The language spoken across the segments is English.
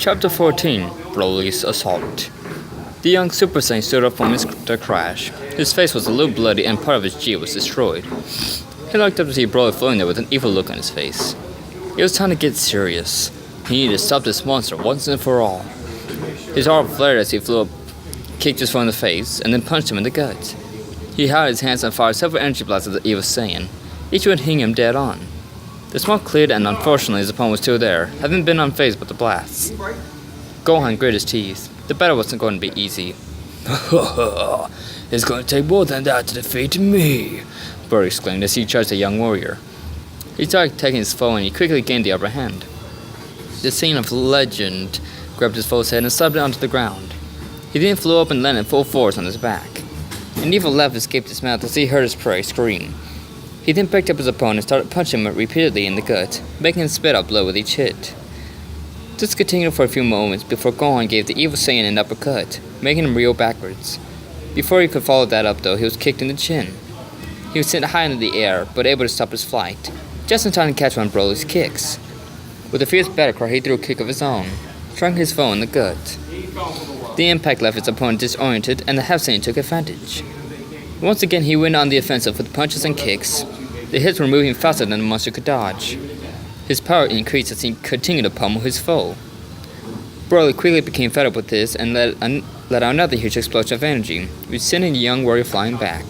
Chapter 14 Broly's Assault. The young Super Saiyan stood up from the crash. His face was a little bloody and part of his G was destroyed. He looked up to see Broly floating there with an evil look on his face. It was time to get serious. He needed to stop this monster once and for all. His arm flared as he flew up, kicked his foe in the face, and then punched him in the gut. He held his hands and fired several energy blasts at the evil Saiyan, each one hitting him dead on. The smoke cleared and unfortunately his opponent was still there, having been unfazed by the blasts. Gohan gritted his teeth. The battle wasn't going to be easy. It's going to take more than that to defeat me, Broly exclaimed as he charged the young warrior. He started attacking his foe and he quickly gained the upper hand. The Saiyan of legend grabbed his foe's head and slapped it onto the ground. He then flew up and landed full force on his back. An evil laugh escaped his mouth as he heard his prey scream. He then picked up his opponent and started punching him repeatedly in the gut, making him spit out blood with each hit. This continued for a few moments before Gohan gave the evil Saiyan an uppercut, making him reel backwards. Before he could follow that up though, he was kicked in the chin. He was sent high into the air, but able to stop his flight, just in time to catch one of Broly's kicks. With a fierce battle cry, he threw a kick of his own, striking his foe in the gut. The impact left his opponent disoriented, and the half Saiyan took advantage. Once again, he went on the offensive with punches and kicks. The hits were moving faster than the monster could dodge. His power increased as he continued to pummel his foe. Broly quickly became fed up with this and let out another huge explosion of energy, which sent the young warrior flying back.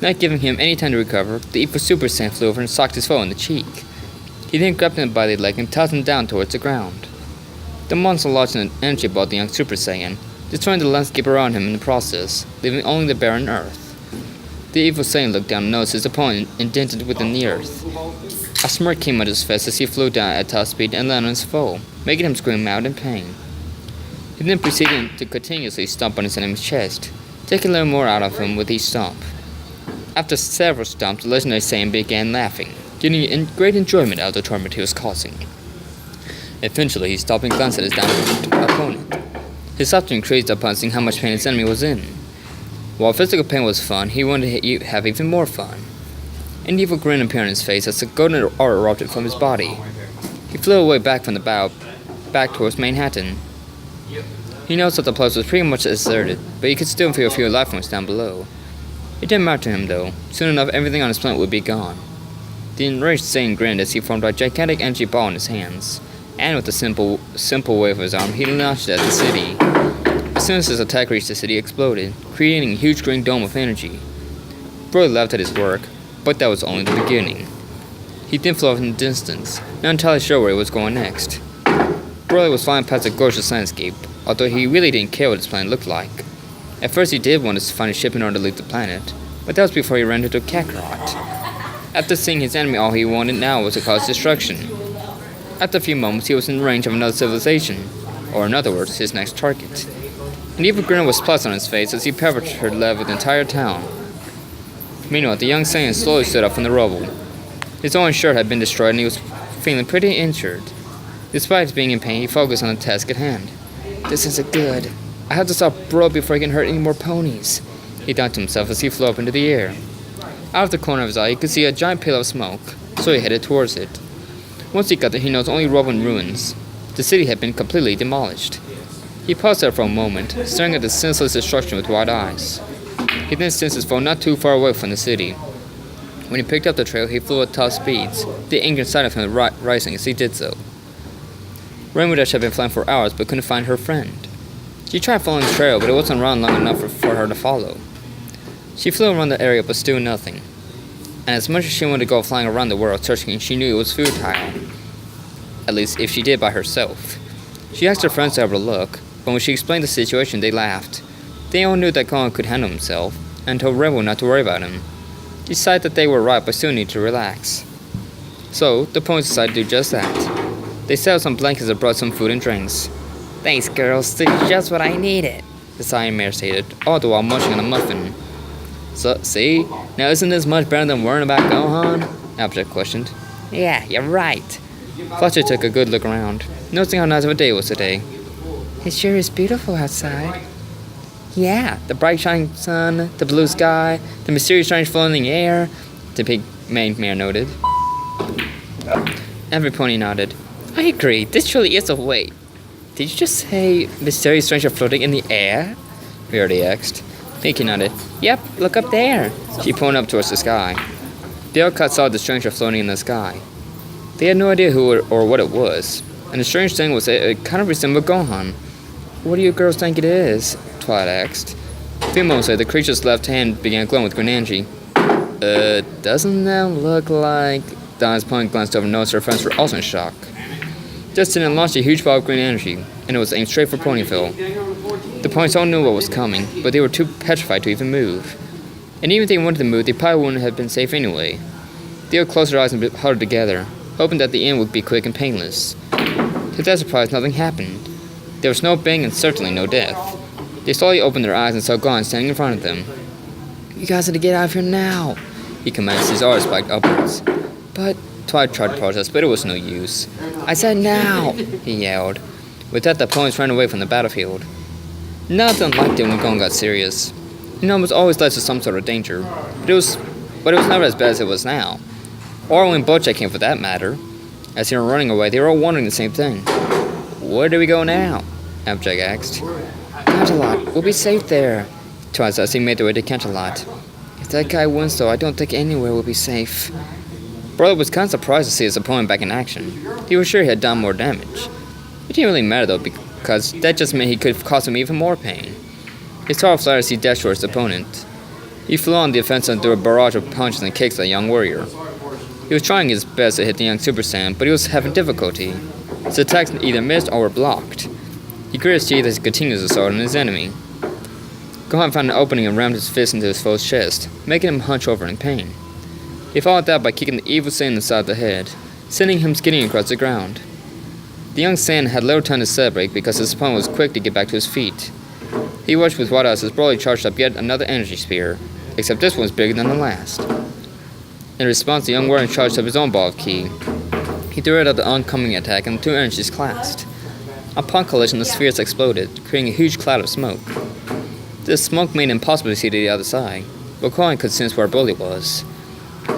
Not giving him any time to recover, the evil Super Saiyan flew over and socked his foe in the cheek. He then grabbed him by the leg and tossed him down towards the ground. The monster launched an energy ball at the young Super Saiyan, destroying the landscape around him in the process, leaving only the barren earth. The evil Saiyan looked down and noticed his opponent indented within the earth. A smirk came out his face as he flew down at top speed and landed on his foe, making him scream out in pain. He then proceeded to continuously stomp on his enemy's chest, taking a little more out of him with each stomp. After several stomps, the legendary Saiyan began laughing, getting great enjoyment out of the torment he was causing. Eventually, he stopped and glanced at his downed opponent. His laughter increased upon seeing how much pain his enemy was in. While physical pain was fun, he wanted to have even more fun. An evil grin appeared on his face as the golden aura erupted from his body. He flew away back from the bow, back towards Manhattan. He noticed that the place was pretty much deserted, but he could still feel a few life forms down below. It didn't matter to him though. Soon enough, everything on his planet would be gone. The enraged Saiyan grinned as he formed a gigantic energy ball in his hands, and with a simple wave of his arm, he launched it at the city. As soon as his attack reached the city, it exploded, creating a huge green dome of energy. Broly laughed at his work, but that was only the beginning. He then flew off in the distance, not entirely sure where he was going next. Broly was flying past a gorgeous landscape, although he really didn't care what his planet looked like. At first he did want to find a ship in order to leave the planet, but that was before he ran into a Kakarot. After seeing his enemy, all he wanted now was to cause destruction. After a few moments, he was in range of another civilization, or in other words, his next target. An evil grin was placed on his face as he penetrated leveled the entire town. Meanwhile, the young Saiyan slowly stood up from the rubble. His own shirt had been destroyed and he was feeling pretty injured. Despite being in pain, he focused on the task at hand. This isn't good. I have to stop Bro before he can hurt any more ponies, he thought to himself as he flew up into the air. Out of the corner of his eye, he could see a giant pillar of smoke, so he headed towards it. Once he got there, he noticed only rubble and ruins. The city had been completely demolished. He paused there for a moment, staring at the senseless destruction with wide eyes. He then sensed his foe not too far away from the city. When he picked up the trail, he flew at top speeds, the anger inside of him rising as he did so. Rainbow Dash had been flying for hours but couldn't find her friend. She tried following the trail, but it wasn't around long enough for her to follow. She flew around the area, but still nothing. And as much as she wanted to go flying around the world searching, she knew it was futile. At least, if she did by herself. She asked her friends to have a look, but when she explained the situation, they laughed. They all knew that Gohan could handle himself, and told Rainbow not to worry about him. She decided that they were right, but still needed to relax. So, the ponies decided to do just that. They set out some blankets and brought some food and drinks. Thanks, girls. This is just what I needed, the Saiyan Mare stated, all the while munching on a muffin. So, see? Now isn't this much better than worrying about Gohan? Applejack questioned. Yeah, you're right. Fletcher took a good look around, noticing how nice of a day it was today. It sure is beautiful outside. Yeah, the bright shining sun, the blue sky, the mysterious strange floating in the air, the big mare noted. Every pony nodded. I agree, this truly is a wait. Did you just say mysterious stranger floating in the air? Verity asked. Pinky nodded. Yep, look up there. She pointed up towards the sky. The outcast saw the stranger floating in the sky. They had no idea who or what it was, and the strange thing was that it kind of resembled Gohan. What do you girls think it is? Twilight asked. A few moments later, the creature's left hand began glowing with green energy. Doesn't that look like... Donna's point glanced over and noticed her friends were also in shock. Just then, it launched a huge ball of green energy, and it was aimed straight for Ponyville. The ponies all knew what was coming, but they were too petrified to even move. And even if they wanted to move, they probably wouldn't have been safe anyway. They would close their eyes and huddled together, hoping that the end would be quick and painless. To their surprise, nothing happened. There was no bang and certainly no death. They slowly opened their eyes and saw Gohan standing in front of them. You guys have to get out of here now. He commanded, his aura spiked upwards. But Twilight tried to protest, but it was no use. I said now. He yelled. With that, the ponies ran away from the battlefield. Nothing like it when Gohan got serious. It almost always led to some sort of danger, but it was never as bad as it was now. Or when Bojack came for that matter. As they were running away, they were all wondering the same thing. Where do we go now? Applejack asked. Canterlot, we'll be safe there. Twice as he made their way to Canterlot. If that guy wins, though, I don't think anywhere will be safe. Brother was kind of surprised to see his opponent back in action. He was sure he had done more damage. It didn't really matter though, because that just meant he could cause him even more pain. His tall flight as he dashed towards his opponent. He flew on the offensive and threw a barrage of punches and kicks at the young warrior. He was trying his best to hit the young Super Saiyan, but he was having difficulty. His attacks either missed or were blocked. He gritted his teeth as he continued his assault on his enemy. Gohan found an opening and rammed his fist into his foe's chest, making him hunch over in pain. He followed that by kicking the evil Saiyan in the side of the head, sending him skidding across the ground. The young Saiyan had little time to celebrate because his opponent was quick to get back to his feet. He watched with wide eyes as Broly charged up yet another energy spear, except this one was bigger than the last. In response, the young warrior charged up his own ball of ki. He threw it at the oncoming attack and the two energies clashed. Upon collision, the spheres exploded, creating a huge cloud of smoke. This smoke made it impossible to see to the other side, but Gohan could sense where Broly was.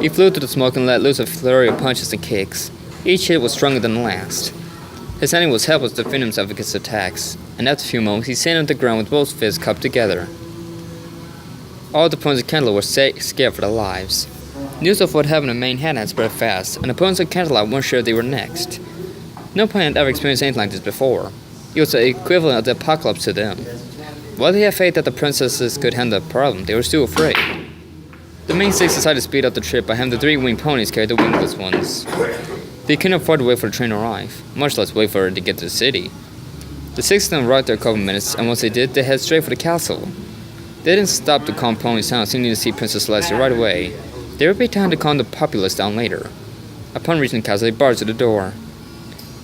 He flew through the smoke and let loose a flurry of punches and kicks. Each hit was stronger than the last. His enemy was helpless to defend himself against attacks, and after a few moments he sank on the ground with both fists cupped together. All the opponents of Canterlot were scared for their lives. News of what happened in Manhattan had spread fast, and opponents of Canterlot weren't sure they were next. No opponent had ever experienced anything like this before. It was the equivalent of the apocalypse to them. While they had faith that the princesses could handle the problem, they were still afraid. The main six decided to speed up the trip by having the three winged ponies carry the wingless ones. They couldn't afford to wait for the train to arrive, much less wait for it to get to the city. The six of them arrived there a couple minutes, and once they did, they headed straight for the castle. They didn't stop to calm ponies down, seeming to see Princess Celestia right away. There would be time to calm the populace down later. Upon reaching the castle, they barged to the door.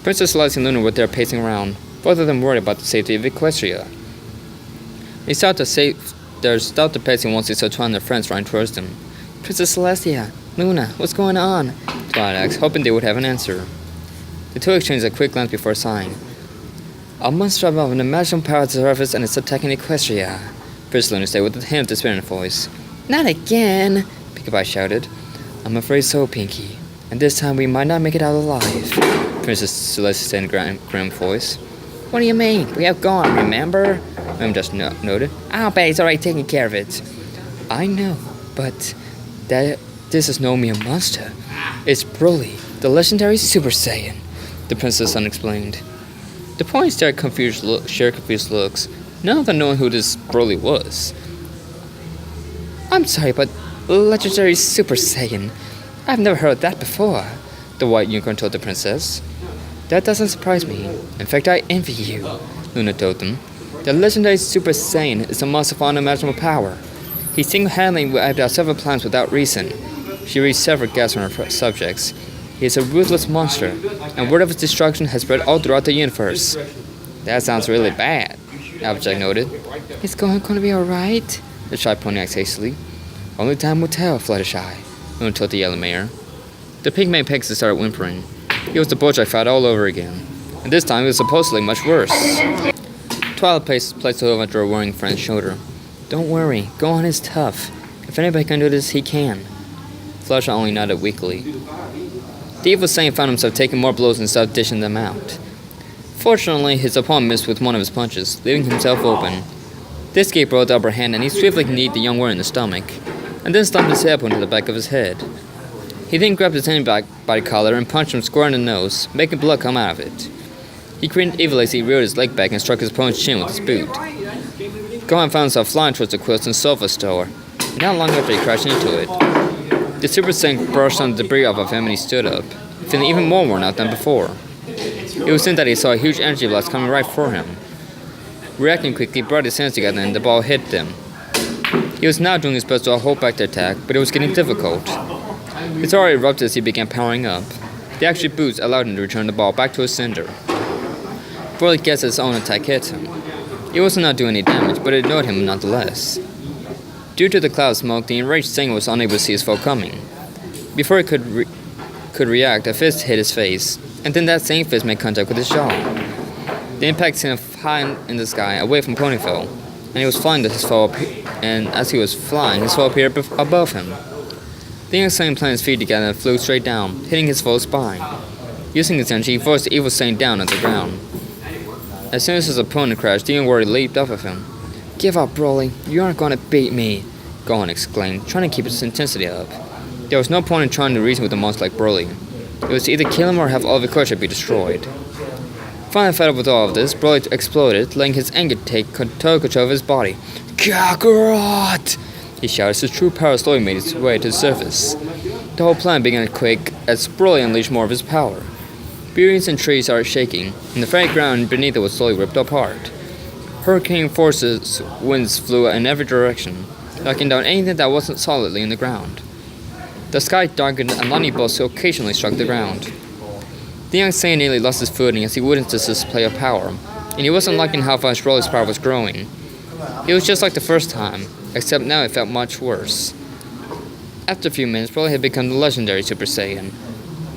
Princess Celestia and Luna were there pacing around, both of them worried about the safety of Equestria. They started the pacing once they saw Twilight and their friends running towards them. Princess Celestia, Luna, what's going on? Twilight asked, hoping they would have an answer. The two exchanged a quick glance before sighing. A monster of an imaginable power to the surface and it's attacking Equestria, Princess Luna said with a hint of despair in her voice. Not again, Pinkie Pie shouted. I'm afraid so, Pinkie. And this time we might not make it out alive, Princess Celestia said in a grim voice. What do you mean? We have Gohan, remember? Mom just noted. I'll bet he's already taking care of it. I know, but this is no mere monster. It's Broly, the legendary Super Saiyan, the princess unexplained. The ponies shared confused looks, none of them knowing who this Broly was. I'm sorry, but legendary Super Saiyan? I've never heard that before, the white unicorn told the princess. That doesn't surprise me. In fact, I envy you, Luna told them. The legendary Super Saiyan is a monster of unimaginable power. He single-handedly wiped out several planets without reason. She reached several gasps from her subjects. He is a ruthless monster, and word of his destruction has spread all throughout the universe. That sounds really bad, Applejack noted. Is Gohan going to be alright? The shy pony asked hastily. Only time will tell, Fluttershy, Luna told the yellow mare. The pygmy Pegasus started whimpering. It was the Bojack fight all over again, and this time it was supposedly much worse. Twilight placed her over her worrying friend's shoulder. Don't worry, Gohan is tough. If anybody can do this, he can. Fluttershy only nodded weakly. The evil Saiyan found himself taking more blows and stopped dishing them out. Fortunately, his opponent missed with one of his punches, leaving himself open. This gave Bro the upper hand, and he swiftly kneed the young warrior in the stomach, and then stumped his elbow into the back of his head. He then grabbed his hand back by the collar and punched him square in the nose, making blood come out of it. He grinned evilly as he reared his leg back and struck his opponent's chin with his boot. Gohan found himself flying towards the quilts and sofa store, not long after he crashed into it. The Super Saiyan brushed some debris off of him and he stood up, feeling even more worn out than before. It was then that he saw a huge energy blast coming right for him. Reacting quickly, he brought his hands together and the ball hit them. He was now doing his best to hold back the attack, but it was getting difficult. His aura erupted as he began powering up. The extra boost allowed him to return the ball back to its sender. Broly guessed his own attack hit him. It wasn't not doing any damage, but it annoyed him nonetheless. Due to the cloud of smoke, the enraged Saiyan was unable to see his foe coming. Before he could react, a fist hit his face, and then that same fist made contact with his jaw. The impact sent him high in the sky, away from Ponyville, and he was flying to his foe, and as he was flying, his foe appeared above him. The young Saiyan planted his feet together and flew straight down, hitting his foe's spine. Using his energy, he forced the evil Saiyan down on the ground. As soon as his opponent crashed, the young warrior leaped off of him. "Give up, Broly. You aren't going to beat me," Gohan exclaimed, trying to keep his intensity up. There was no point in trying to reason with a monster like Broly. It was to either kill him or have all of Equestria be destroyed. Finally fed up with all of this, Broly exploded, letting his anger take total control of his body. "Kakarot!" he shouted as his true power slowly made its way to the surface. The whole planet began to quake as Broly unleashed more of his power. Buildings and trees started shaking, and the very ground beneath it was slowly ripped apart. Hurricane forces winds flew in every direction, knocking down anything that wasn't solidly in the ground. The sky darkened and lightning bolts occasionally struck the ground. The young Saiyan nearly lost his footing as he witnessed this display of power, and he wasn't liking how fast Broly's power was growing. It was just like the first time, except now it felt much worse. After a few minutes, Broly had become the legendary Super Saiyan.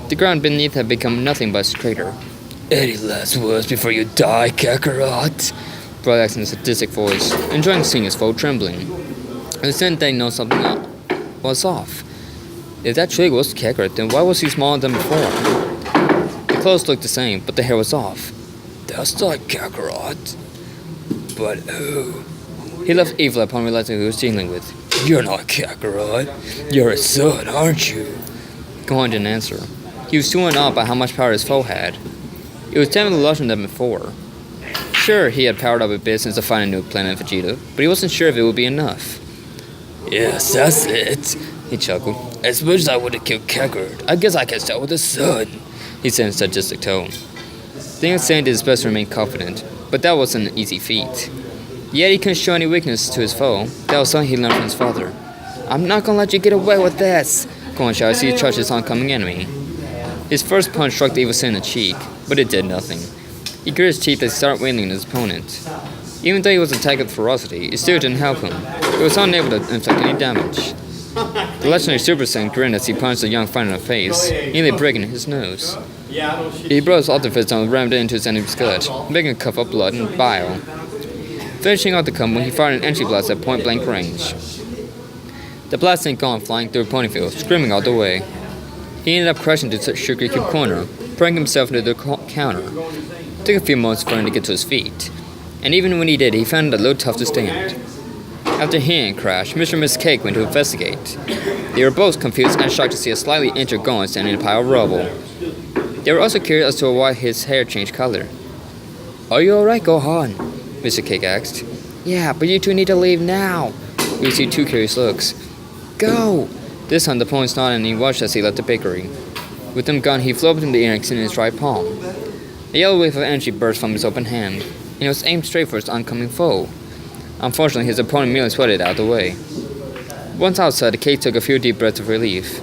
The ground beneath had become nothing but a crater. Any last words before you die, Kakarot? Broly asked in a sadistic voice, enjoying seeing his foe trembling. And then they know something was off. If that truly was Kakarot, then why was he smaller than before? The clothes looked the same, but the hair was off. That's not Kakarot. But who? He laughed evilly upon realizing who he was dealing with. You're not Kakarot. You're his son, aren't you? Gohan didn't answer. He was too awed by how much power his foe had. It was definitely larger than before. Sure, he had powered up a bit since the final new planet Vegeta, but he wasn't sure if it would be enough. Yes, that's it, he chuckled. As much as I would have killed Kakarot, I guess I can start with the sun, he said in a sadistic tone. The young Saiyan did his best to remain confident, but that wasn't an easy feat. Yet he couldn't show any weakness to his foe. That was something he learned from his father. "I'm not gonna let you get away with this," Gohan shouted as he charged his oncoming enemy. His first punch struck the evil Saiyan in the cheek, but it did nothing. He gritted his teeth as he started wailing at his opponent. Even though he was attacked with ferocity, it still didn't help him. It was unable to inflict any damage. The legendary Super Saiyan grinned as he punched the young fighter in the face, nearly breaking his nose. He brought his other fist down and rammed it into his enemy's gut, making a cup of blood and bile. Finishing out the combo, he fired an entry blast at point-blank range. The blast sent Gohan flying through Ponyville, screaming all the way. He ended up crashing to the Sugar Cube corner, throwing himself into the counter. It took a few moments for him to get to his feet, and even when he did, he found it a little tough to stand. After hearing a crash, Mr. and Miss Cake went to investigate. They were both confused and shocked to see a slightly injured Gohan standing in a pile of rubble. They were also curious as to why his hair changed color. "Are you alright, Gohan?" Mr. Cake asked. "Yeah, but you two need to leave now." We see two curious looks. "Go!" This time the opponent nodded and he watched as he left the bakery. With them gone, he flew up in the air and extended his right palm. A yellow wave of energy burst from his open hand, and it was aimed straight for his oncoming foe. Unfortunately, his opponent merely sweated out of the way. Once outside, the Cake took a few deep breaths of relief.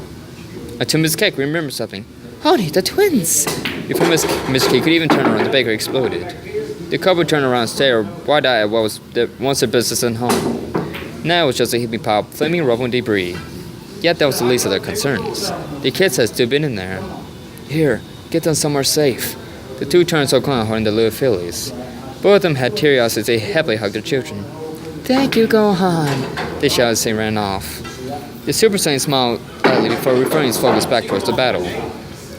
Until Miss Cake remembered something. Honey, the twins! Before Miss Cake could even turn around, the bakery exploded. The couple turned around and stared wide-eyed at what was once their business and home. Now it was just a heaping pile of flaming rubble and debris. Yet that was the least of their concerns. The kids had still been in there. Here, get them somewhere safe. The two turned so Gohan holding the little fillies. Both of them had teary eyes as they happily hugged their children. Thank you, Gohan, they shouted as they ran off. The Super Saiyan smiled lightly before referring his focus back towards the battle.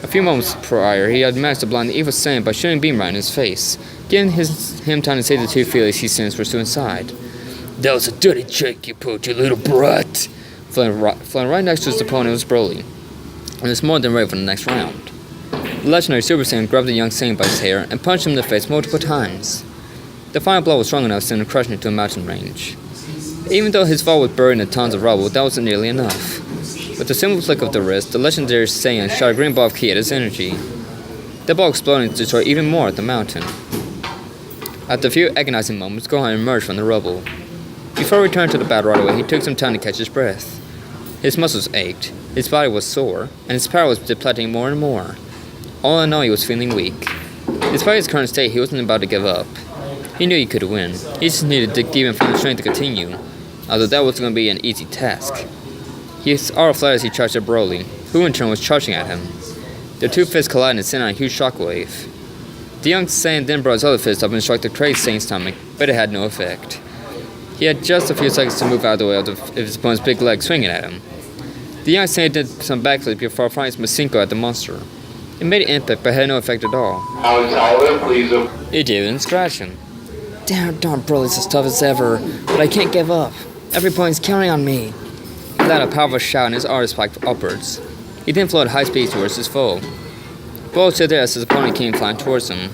A few moments prior, he had managed to blind the evil Saiyan by shooting a beam right in his face, giving him time to say the two feelings he sensed were still inside. That was a dirty trick you pulled, you little brat. Flying right next to his opponent was Broly, and was more than ready for the next round. The legendary Super Saiyan grabbed the young Saiyan by his hair and punched him in the face multiple times. The final blow was strong enough to send him crashing into a mountain range. Even though his fall was buried in tons of rubble, that wasn't nearly enough. With a simple flick of the wrist, the legendary Saiyan shot a green ball of ki at his energy. The ball exploded to destroy even more of the mountain. After a few agonizing moments, Gohan emerged from the rubble. Before returning to the battle right away, he took some time to catch his breath. His muscles ached, his body was sore, and his power was depleting more and more. All in all, he was feeling weak. Despite his current state, he wasn't about to give up. He knew he could win. He just needed to dig deep and find the strength to continue, although that wasn't going to be an easy task. He saw a flat as he charged at Broly, who in turn was charging at him. Their two fists collided and sent out a huge shockwave. The young Saiyan then brought his other fist up and struck the crazed Saiyan's stomach, but it had no effect. He had just a few seconds to move out of the way of his opponent's big leg swinging at him. The young Saiyan did some backflips before firing his Masenko at the monster. It made an impact, but had no effect at all. It didn't even scratch him. Damn, Broly's as tough as ever, but I can't give up. Every point's counting on me. He let out a powerful shout and his aura spiked upwards. He then flew at high speed towards his foe. Broly stood there as his opponent came flying towards him.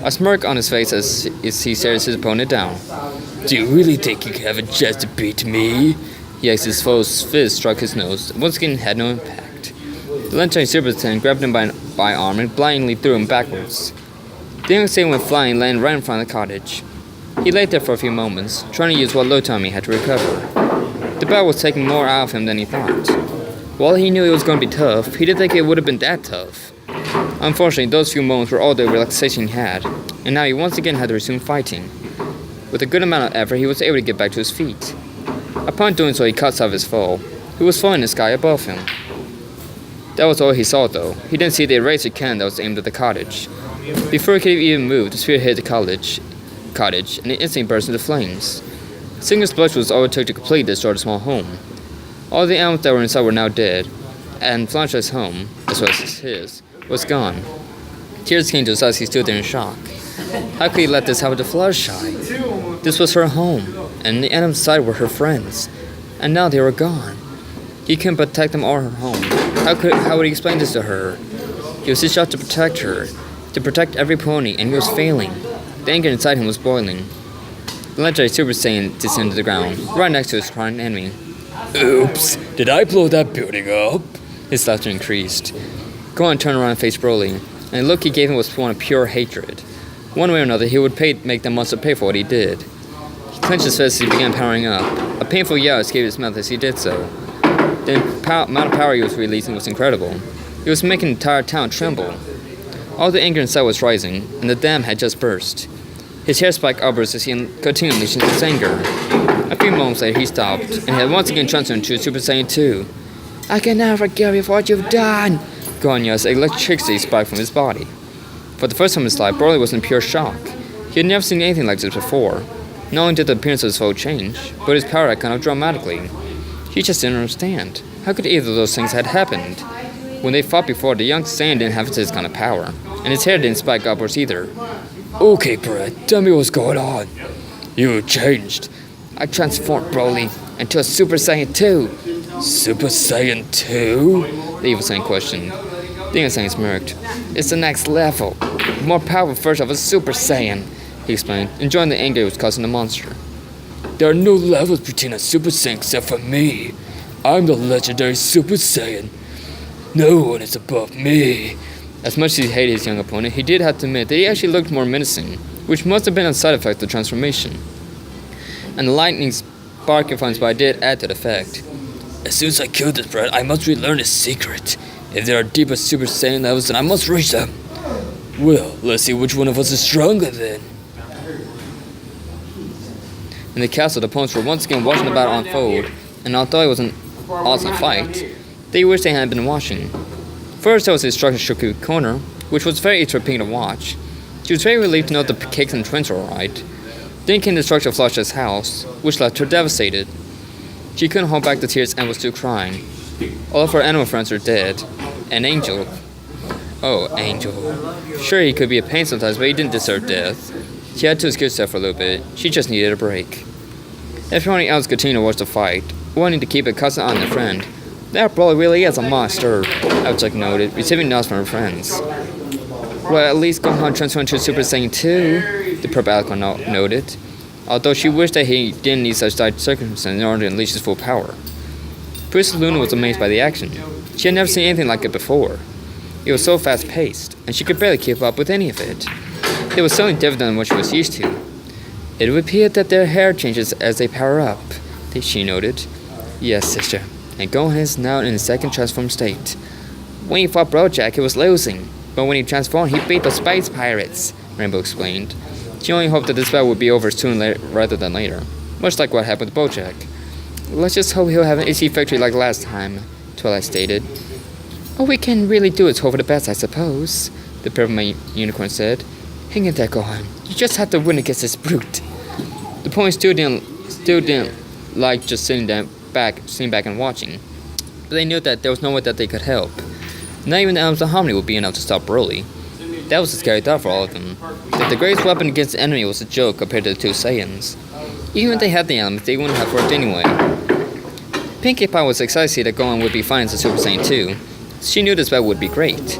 A smirk on his face as he stared his opponent down. Do you really think you can have a chance to beat me? He asked his foe's fist struck his nose, and once again had no impact. The legendary Super Saiyan grabbed him by arm and blindly threw him backwards. The young Saiyan went flying and landed right in front of the cottage. He lay there for a few moments, trying to use what low time he had to recover. The battle was taking more out of him than he thought. While he knew it was going to be tough, he didn't think it would have been that tough. Unfortunately, those few moments were all the relaxation he had, and now he once again had to resume fighting. With a good amount of effort, he was able to get back to his feet. Upon doing so, he caught sight of his foe, who was flying in the sky above him. That was all he saw, though. He didn't see the eraser cannon that was aimed at the cottage. Before he could even move, the spear hit the cottage, and it instantly burst into flames. A single splash was all it took to completely destroy the small home. All the animals that were inside were now dead, and Flanche's home, as well as his, was gone. Tears came to his eyes as he stood there in shock. How could he let this happen to Fluttershy? This was her home, and the animals inside were her friends, and now they were gone. He couldn't protect them or her home. How would he explain this to her? He was his job to protect her, to protect every pony, and he was failing. The anger inside him was boiling. The legendary Super Saiyan descended to the ground, right next to his crying enemy. Oops, did I blow that building up? His laughter increased. Gohan turned around and faced Broly, and the look he gave him was one of pure hatred. One way or another, he would make the monster pay for what he did. He clenched his fist as he began powering up. A painful yell escaped his mouth as he did so. The amount of power he was releasing was incredible. He was making the entire town tremble. All the anger inside was rising, and the dam had just burst. His hair spiked upwards as he continued unleashing his anger. A few moments later, he stopped, and had once again transformed into Super Saiyan 2. I can never forgive you for what you've done. Gohan yelled as electricity spiked from his body. For the first time in his life, Broly was in pure shock. He had never seen anything like this before. Not only did the appearance of his foe change, but his power had gone up dramatically. He just didn't understand. How could either of those things had happened? When they fought before, the young Saiyan didn't have this kind of power, and his hair didn't spike upwards either. Okay, Brett, tell me what's going on. You changed. I transformed Broly into a Super Saiyan 2. Super Saiyan 2? The evil Saiyan questioned. The young Saiyan smirked. It's the next level. More powerful version of a Super Saiyan, he explained, enjoying the anger it was causing the monster. There are no levels between a Super Saiyan except for me. I'm the legendary Super Saiyan. No one is above me. As much as he hated his young opponent, he did have to admit that he actually looked more menacing, which must have been a side effect of the transformation. And the lightning sparking from his body did add to the effect. As soon as I kill this Brett, I must relearn his secret. If there are deeper Super Saiyan levels, then I must reach them. Well, let's see which one of us is stronger then. In the castle, the opponents were once again watching the battle unfold, and although it was an awesome fight, they wished they hadn't been watching. First, there was the instruction Shoku corner, which was very interesting to watch. She was very relieved to know the cakes and twins were alright. Then came the destruction of Flush's house, which left her devastated. She couldn't hold back the tears and was still crying. All of her animal friends were dead. An angel, Oh, Angel. Sure, he could be a pain sometimes, but he didn't deserve death. She had to excuse herself for a little bit. She just needed a break. Everyone else continued to watch the fight, wanting to keep a constant eye on their friend. That Broly really is a monster, Applejack noted, receiving nods from her friends. Well, at least Gohan transformed into Super Saiyan 2, the Purple Alicorn noted, although she wished that he didn't need such dire circumstances in order to unleash his full power. Princess Luna was amazed by the action. She had never seen anything like it before. It was so fast-paced, and she could barely keep up with any of it. It was something different than what she was used to. It would appear that their hair changes as they power up, she noted. Yes, sister, and Gohan is now in his second transformed state. When he fought Bojack, he was losing, but when he transformed, he beat the Space Pirates, Rainbow explained. She only hoped that this battle would be over sooner rather than later, much like what happened with Bojack. Let's just hope he'll have an easy victory like last time, Twilight stated. All we can really do is hope for the best, I suppose, the Purple Unicorn said. Hang in there, Gohan. You just have to win against this brute. The pony still didn't like just sitting back and watching, but they knew that there was no way that they could help. Not even the Elements of Harmony would be enough to stop Broly. That was a scary thought for all of them. That the greatest weapon against the enemy was a joke compared to the two Saiyans. Even if they had the elements, they wouldn't have worked anyway. Pinkie Pie was excited to see that Gohan would be fighting as a Super Saiyan 2. She knew this battle would be great.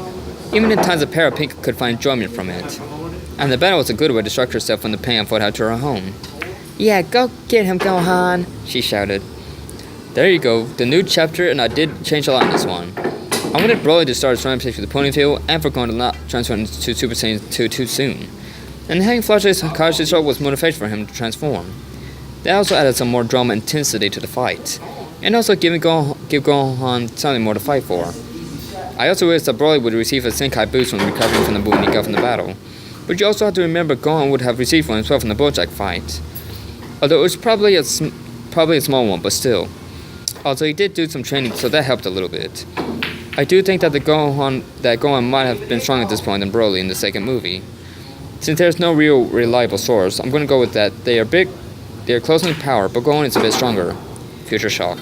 Even in times of peril, Pink could find enjoyment from it. And the battle was a good way to distract herself from the pain and fought out to her home. Yeah, go get him, Gohan, she shouted. There you go, the new chapter, and I did change a lot in this one. I wanted Broly to start his rampage with the ponytail, and for Gohan to not transform into Super Saiyan 2 too soon. And having Flashlight's Kakashi Sword was motivation for him to transform. They also added some more drama and intensity to the fight, and also give Gohan something more to fight for. I also wish that Broly would receive a Senkai boost when recovering from the wound he got from the battle, but you also have to remember Gohan would have received one himself from the Bojack fight. Although it was probably a small one, but still. Also, he did do some training, so that helped a little bit. I do think that Gohan might have been stronger at this point than Broly in the second movie. Since there's no real reliable source, I'm going to go with that. They are close in power, but Gohan is a bit stronger. Future shock.